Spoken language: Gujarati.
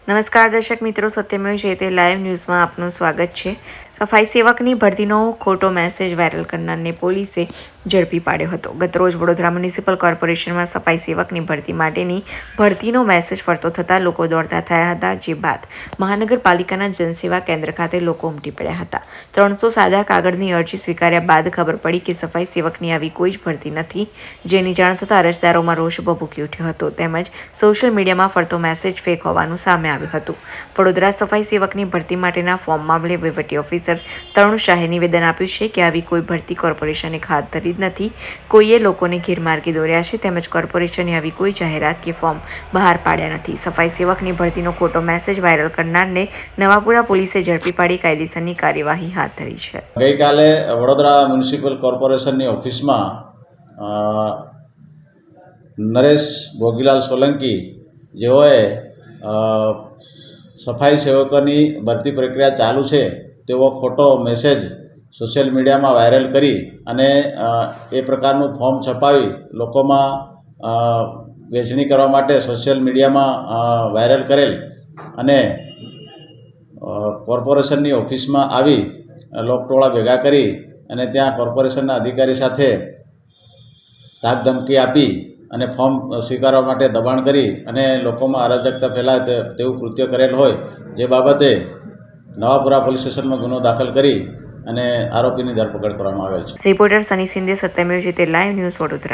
નમસ્કાર દર્શક મિત્રો, સત્યમેવ જયતે લાઈવ ન્યૂઝમાં આપનું સ્વાગત છે. સફાઈ સેવકની ભરતીનો ખોટો મેસેજ વાયરલ કરનારને પોલીસે ઝડપી પાડ્યો હતો. ગતરોજ વડોદરા મ્યુનિસિપલ કોર્પોરેશનમાં સફાઈ સેવકની ભરતી માટેની ભરતીનો મેસેજ ફરતો થતાં લોકો દોડતા થયા હતા. જે બાદ મહાનગરપાલિકાના જનસેવા કેન્દ્ર ખાતે લોકો ઉમટી પડ્યા હતા. 300 સાદા કાગળની અરજી સ્વીકાર્યા બાદ ખબર પડી કે સફાઈ સેવકની આવી કોઈ જ ભરતી નથી. જેની જાણ થતાં અરજદારોમાં રોષ ભભૂકી ઉઠ્યો હતો. તેમજ સોશિયલ મીડિયામાં ફરતો મેસેજ ફેક હોવાનું સામે આવ્યું હતું. વડોદરા સફાઈ સેવકની ભરતી માટેના ફોર્મ મામલે વહીવટી ઓફિસર તરુણ શાહે નિવેદન આપ્યું છે કે આવી કોઈ ભરતી કોર્પોરેશને હાથ ધરી જ નથી. કોઈએ લોકોને ગેરમાર્ગે દોર્યા છે. તેમજ કોર્પોરેશને આવી કોઈ જાહેરાત કે ફોર્મ બહાર પાડ્યા નથી. સફાઈ સેવકની ભરતીનો ખોટો મેસેજ વાયરલ કરનારને નવાપુરા પોલીસે ઝડપી પાડી કાયદેસરની કાર્યવાહી હાથ ધરી છે. ગઈકાલે વડોદરા મ્યુનિસિપલ કોર્પોરેશનની ઓફિસમાં નરેશ ભોગીલાલ સોલંકી જેઓએ સફાઈ સેવકોની ભરતી પ્રક્રિયા ચાલુ છે તેવો ખોટો મેસેજ સોશિયલ મીડિયામાં વાયરલ કરી અને એ પ્રકારનું ફોર્મ છપાવી લોકોમાં વેચણી કરવા માટે સોશિયલ મીડિયામાં વાયરલ કરેલ અને કોર્પોરેશનની ઓફિસમાં આવી લોકટોળા ભેગા કરી અને ત્યાં કોર્પોરેશનના અધિકારી સાથે ધાક ધમકી આપી અને ફોર્મ સ્વીકારવા માટે દબાણ કરી અને લોકોમાં અરાજકતા ફેલાય તેવું કૃત્ય કરેલ હોય, જે બાબતે નવાપુરા પોલીસ સ્ટેશનમાં ગુનો દાખલ કરી અને આરોપીની ધરપકડ કરવામાં આવેલ છે. રિપોર્ટર સની સિંધે, સત્યમેવ જયતે લાઈવ ન્યૂઝ, વડોદરા.